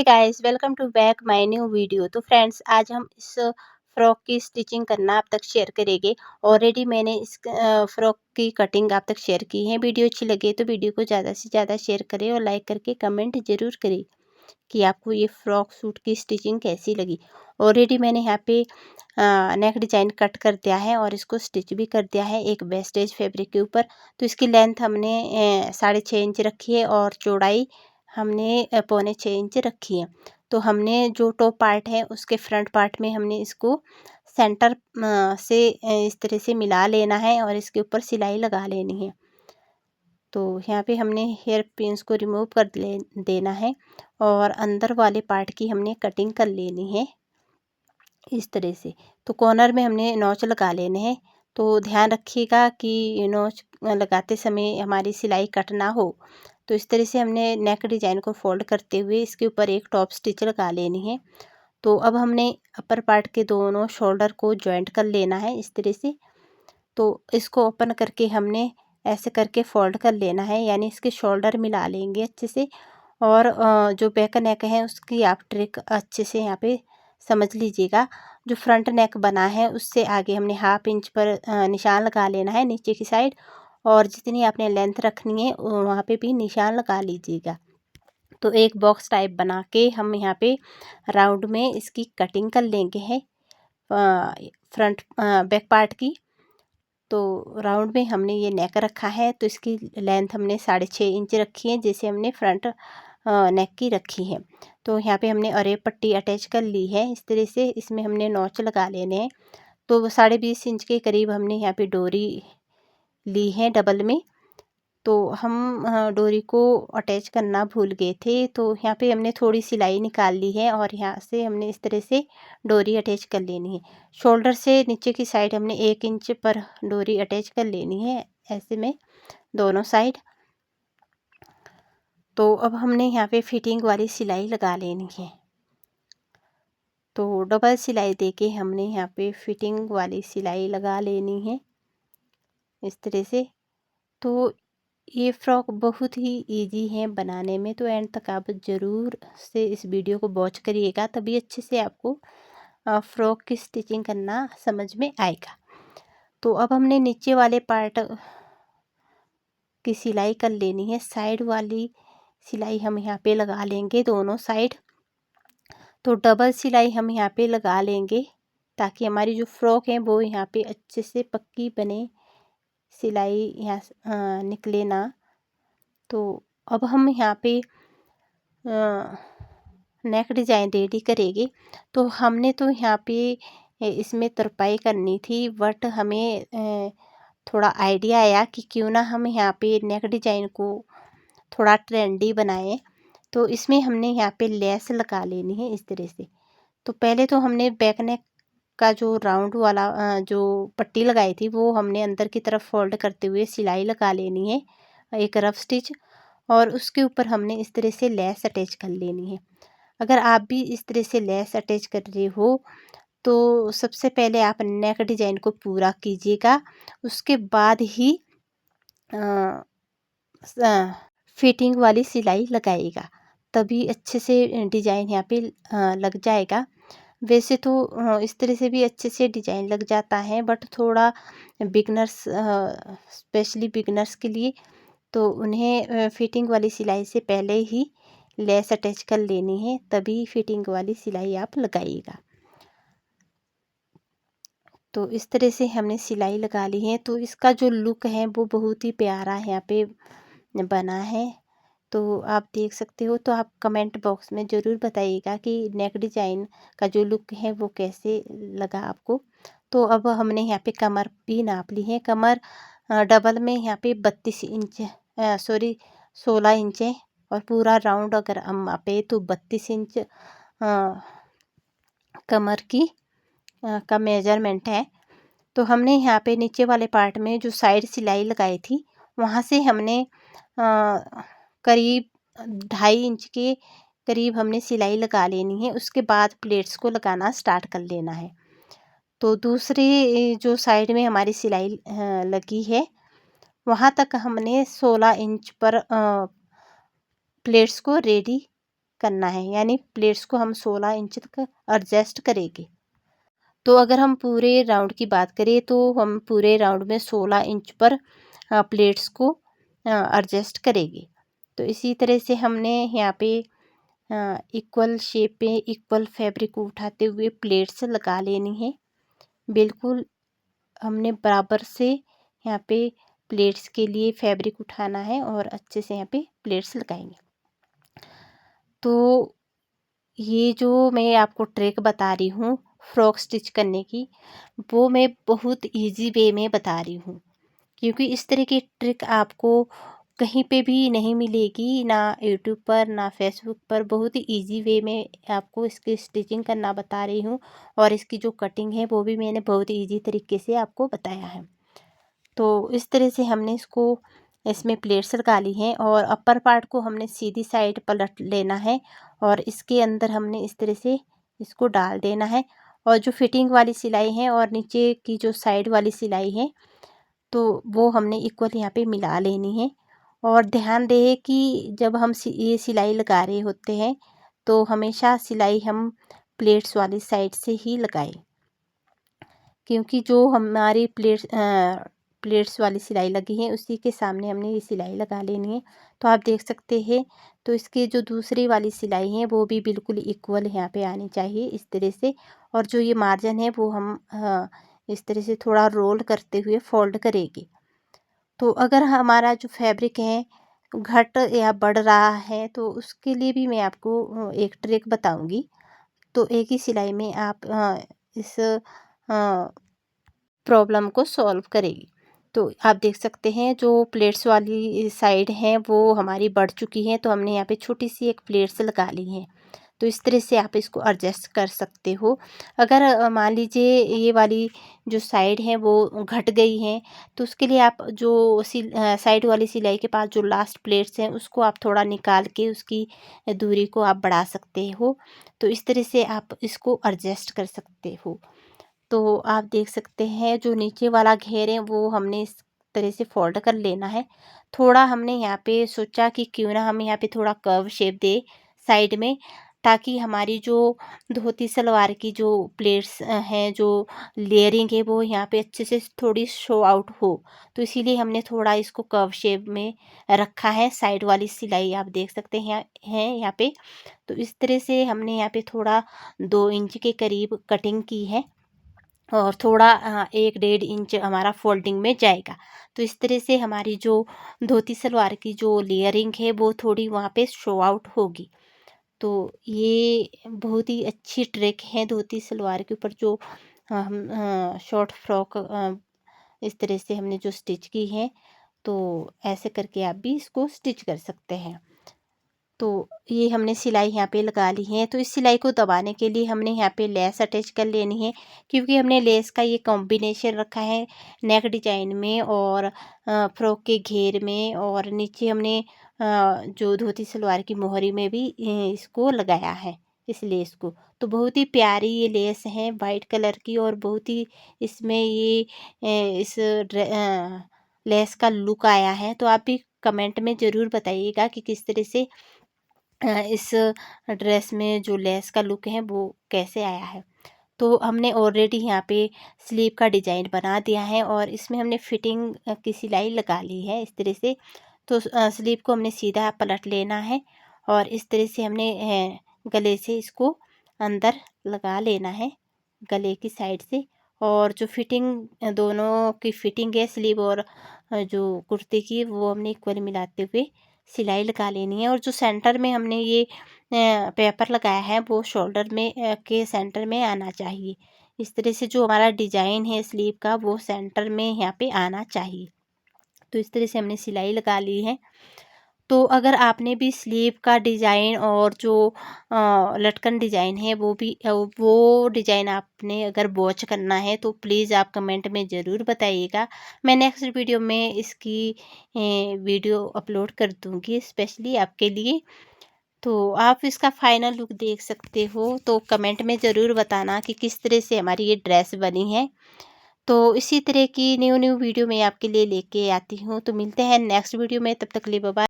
Hey guys, welcome to back my new video. तो friends, आज हम इस फ्रॉक की स्टिचिंग करना आप तक शेयर करेंगे। ऑलरेडी मैंने इस फ्रॉक की कटिंग आप तक शेयर की है। वीडियो अच्छी लगे तो वीडियो को ज़्यादा से ज़्यादा शेयर करें और लाइक करके कमेंट ज़रूर करें कि आपको ये फ्रॉक सूट की स्टिचिंग कैसी लगी। ऑलरेडी मैंने यहाँ पे नेक डिजाइन कट कर दिया है और इसको स्टिच भी कर दिया है एक वेस्टेज फैब्रिक के ऊपर। तो इसकी लेंथ हमने 6.5 इंच रखी है और चौड़ाई हमने 6.25 इंच रखी है। तो हमने जो टॉप पार्ट है उसके फ्रंट पार्ट में हमने इसको सेंटर से इस तरह से मिला लेना है और इसके ऊपर सिलाई लगा लेनी है। तो यहाँ पे हमने हेयर पिन्स को रिमूव कर देना है और अंदर वाले पार्ट की हमने कटिंग कर लेनी है इस तरह से। तो कॉर्नर में हमने नॉच लगा लेने हैं। तो ध्यान रखिएगा कि नॉच लगाते समय हमारी सिलाई कट ना हो। तो इस तरह से हमने नेक डिजाइन को फोल्ड करते हुए इसके ऊपर एक टॉप स्टिच लगा लेनी है। तो अब हमने अपर पार्ट के दोनों शोल्डर को जॉइंट कर लेना है इस तरह से। तो इसको ओपन करके हमने ऐसे करके फोल्ड कर लेना है, यानी इसके शोल्डर मिला लेंगे अच्छे से। और जो बैक नेक है उसकी आप ट्रिक अच्छे से यहाँ पे समझ लीजिएगा। जो फ्रंट नेक बना है उससे आगे हमने 1/2 इंच पर निशान लगा लेना है नीचे की साइड, और जितनी आपने लेंथ रखनी है वहाँ पे भी निशान लगा लीजिएगा। तो एक बॉक्स टाइप बना के हम यहाँ पे राउंड में इसकी कटिंग कर लेंगे है फ्रंट बैक पार्ट की। तो राउंड में हमने ये नेक रखा है, तो इसकी लेंथ हमने 6.5 इंच रखी है जैसे हमने फ्रंट नेक की रखी है। तो यहाँ पे हमने अरेब पट्टी अटैच कर ली है इस तरह से। इसमें हमने नॉच लगा लेने हैं। तो 20.5 इंच के करीब हमने यहाँ पे डोरी ली है डबल में। तो हम डोरी को अटैच करना भूल गए थे, तो यहाँ पे हमने थोड़ी सिलाई निकाल ली है और यहाँ से हमने इस तरह से डोरी अटैच कर लेनी है। शोल्डर से नीचे की साइड हमने 1 इंच पर डोरी अटैच कर लेनी है ऐसे में दोनों साइड। तो अब हमने यहाँ पे फिटिंग वाली सिलाई लगा लेनी है। तो डबल सिलाई देके हमने यहाँ पे फिटिंग वाली सिलाई लगा लेनी है इस तरह से। तो ये फ्रॉक बहुत ही इजी है बनाने में, तो एंड तक आप ज़रूर से इस वीडियो को वॉच करिएगा, तभी अच्छे से आपको फ्रॉक की स्टिचिंग करना समझ में आएगा। तो अब हमने नीचे वाले पार्ट की सिलाई कर लेनी है। साइड वाली सिलाई हम यहाँ पे लगा लेंगे दोनों साइड। तो डबल सिलाई हम यहाँ पे लगा लेंगे ताकि हमारी जो फ्रॉक है वो यहाँ पे अच्छे से पक्की बने, सिलाई यहाँ निकले ना। तो अब हम यहाँ पे नेक डिज़ाइन रेडी करेंगे। तो हमने तो यहाँ पे इसमें तुरपाई करनी थी, बट हमें थोड़ा आइडिया आया कि क्यों ना हम यहाँ पे नेक डिज़ाइन को थोड़ा ट्रेंडी बनाएं। तो इसमें हमने यहाँ पे लेस लगा लेनी है इस तरह से। तो पहले तो हमने बैक नेक का जो राउंड वाला जो पट्टी लगाई थी वो हमने अंदर की तरफ फोल्ड करते हुए सिलाई लगा लेनी है एक रफ स्टिच, और उसके ऊपर हमने इस तरह से लेस अटैच कर लेनी है। अगर आप भी इस तरह से लेस अटैच कर रहे हो तो सबसे पहले आप नेक डिज़ाइन को पूरा कीजिएगा, उसके बाद ही फिटिंग वाली सिलाई लगाइएगा, तभी अच्छे से डिज़ाइन यहाँ पे लग जाएगा। वैसे तो इस तरह से भी अच्छे से डिज़ाइन लग जाता है, बट थोड़ा बिगनर्स स्पेशली बिगनर्स के लिए तो उन्हें फिटिंग वाली सिलाई से पहले ही लेस अटैच कर लेनी है, तभी फिटिंग वाली सिलाई आप लगाइएगा। तो इस तरह से हमने सिलाई लगा ली है। तो इसका जो लुक है वो बहुत ही प्यारा यहाँ पे बना है। तो आप देख सकते हो। तो आप कमेंट बॉक्स में ज़रूर बताइएगा कि नेक डिज़ाइन का जो लुक है वो कैसे लगा आपको। तो अब हमने यहाँ पे कमर भी नाप ली है। कमर डबल में यहाँ पे 32 इंच 16 इंच है, और पूरा राउंड अगर हम मापे तो 32 इंच कमर की का मेजरमेंट है। तो हमने यहाँ पे नीचे वाले पार्ट में जो साइड सिलाई लगाई थी वहाँ से हमने करीब 2.5 इंच के करीब हमने सिलाई लगा लेनी है। उसके बाद प्लेट्स को लगाना स्टार्ट कर लेना है। तो दूसरी जो साइड में हमारी सिलाई लगी है वहाँ तक हमने 16 इंच पर प्लेट्स को रेडी करना है, यानी प्लेट्स को हम 16 इंच तक एडजस्ट करेंगे। तो अगर हम पूरे राउंड की बात करें तो हम पूरे राउंड में 16 इंच पर प्लेट्स को एडजस्ट करेंगे। तो इसी तरह से हमने यहाँ पे इक्वल शेप पे इक्वल फैब्रिक को उठाते हुए प्लेट्स लगा लेनी है। बिल्कुल हमने बराबर से यहाँ पे प्लेट्स के लिए फैब्रिक उठाना है और अच्छे से यहाँ पे प्लेट्स लगाएंगे। तो ये जो मैं आपको ट्रिक बता रही हूँ फ्रॉक स्टिच करने की, वो मैं बहुत इजी वे में बता रही हूँ, क्योंकि इस तरह की ट्रिक आपको कहीं पे भी नहीं मिलेगी, ना यूट्यूब पर ना फेसबुक पर। बहुत ही इजी वे में आपको इसकी स्टिचिंग करना बता रही हूँ और इसकी जो कटिंग है वो भी मैंने बहुत ही इजी तरीके से आपको बताया है। तो इस तरह से हमने इसमें प्लेट्स लगा ली हैं और अपर पार्ट को हमने सीधी साइड पलट लेना है और इसके अंदर हमने इस तरह से इसको डाल देना है। और जो फिटिंग वाली सिलाई है और नीचे की जो साइड वाली सिलाई है तो वो हमने इक्वल यहाँ पे मिला लेनी है। और ध्यान दें कि जब हम ये सिलाई लगा रहे होते हैं तो हमेशा सिलाई हम प्लेट्स वाली साइड से ही लगाएं, क्योंकि जो हमारी प्लेट्स वाली सिलाई लगी है उसी के सामने हमने ये सिलाई लगा लेनी है। तो आप देख सकते हैं, तो इसकी जो दूसरी वाली सिलाई है वो भी बिल्कुल इक्वल यहाँ पे आनी चाहिए इस तरह से। और जो ये मार्जिन है वो हम इस तरह से थोड़ा रोल करते हुए फोल्ड करेंगे। तो अगर हमारा जो फैब्रिक है घट या बढ़ रहा है तो उसके लिए भी मैं आपको एक ट्रिक बताऊंगी। तो एक ही सिलाई में आप इस प्रॉब्लम को सॉल्व करेगी। तो आप देख सकते हैं जो प्लेट्स वाली साइड है वो हमारी बढ़ चुकी है, तो हमने यहाँ पे छोटी सी एक प्लेट्स लगा ली है। तो इस तरह से आप इसको एडजस्ट कर सकते हो। अगर मान लीजिए ये वाली जो साइड है वो घट गई है तो उसके लिए आप जो साइड वाली सिलाई के पास जो लास्ट प्लेट्स हैं उसको आप थोड़ा निकाल के उसकी दूरी को आप बढ़ा सकते हो। तो इस तरह से आप इसको एडजस्ट कर सकते हो। तो आप देख सकते हैं जो नीचे वाला घेर है वो हमने इस तरह से फोल्ड कर लेना है। थोड़ा हमने यहाँ पे सोचा कि क्यों ना हम यहाँ पे थोड़ा कर्व शेप दे साइड में, ताकि हमारी जो धोती सलवार की जो प्लेट्स हैं, जो लेयरिंग है वो यहाँ पे अच्छे से थोड़ी शो आउट हो। तो इसीलिए हमने थोड़ा इसको कर्व शेप में रखा है। साइड वाली सिलाई आप देख सकते हैं यहाँ पे। तो इस तरह से हमने यहाँ पे थोड़ा 2 इंच के करीब कटिंग की है और थोड़ा 1-1.5 इंच हमारा फोल्डिंग में जाएगा। तो इस तरह से हमारी जो धोती सलवार की जो लेयरिंग है वो थोड़ी वहाँ पे शो आउट होगी। तो ये बहुत ही अच्छी ट्रिक है धोती सलवार के ऊपर जो हम शॉर्ट फ्रॉक इस तरह से हमने जो स्टिच की है। तो ऐसे करके आप भी इसको स्टिच कर सकते हैं। तो ये हमने सिलाई यहाँ पे लगा ली है। तो इस सिलाई को दबाने के लिए हमने यहाँ पे लेस अटैच कर लेनी है, क्योंकि हमने लेस का ये कॉम्बिनेशन रखा है नेक डिजाइन में और फ्रॉक के घेर में, और नीचे हमने जो धोती सलवार की मोहरी में भी इसको लगाया है इस लेस को। तो बहुत ही प्यारी ये लेस है वाइट कलर की, और बहुत ही इसमें ये इस लेस का लुक आया है। तो आप भी कमेंट में ज़रूर बताइएगा कि किस तरह से इस ड्रेस में जो लेस का लुक है वो कैसे आया है। तो हमने ऑलरेडी यहाँ पे स्लीव का डिज़ाइन बना दिया है और इसमें हमने फिटिंग की सिलाई लगा ली है इस तरह से। तो स्लीव को हमने सीधा पलट लेना है और इस तरह से हमने गले से इसको अंदर लगा लेना है गले की साइड से। और जो फिटिंग दोनों की फिटिंग है स्लीव और जो कुर्ते की, वो हमने इक्वली मिलाते हुए सिलाई लगा लेनी है। और जो सेंटर में हमने ये पेपर लगाया है वो शोल्डर में के सेंटर में आना चाहिए। इस तरह से जो हमारा डिज़ाइन है स्लीव का वो सेंटर में यहाँ पे आना चाहिए। तो इस तरह से हमने सिलाई लगा ली है। तो अगर आपने भी स्लीव का डिज़ाइन और जो लटकन डिज़ाइन है वो डिज़ाइन आपने अगर वॉच करना है तो प्लीज़ आप कमेंट में ज़रूर बताइएगा। मैं नेक्स्ट वीडियो में इसकी वीडियो अपलोड कर दूँगी स्पेशली आपके लिए। तो आप इसका फाइनल लुक देख सकते हो। तो कमेंट में ज़रूर बताना कि किस तरह से हमारी ये ड्रेस बनी है। तो इसी तरह की न्यू वीडियो मैं आपके लिए लेके आती हूँ। तो मिलते हैं नेक्स्ट वीडियो में, तब तक के लिए बाय बाय।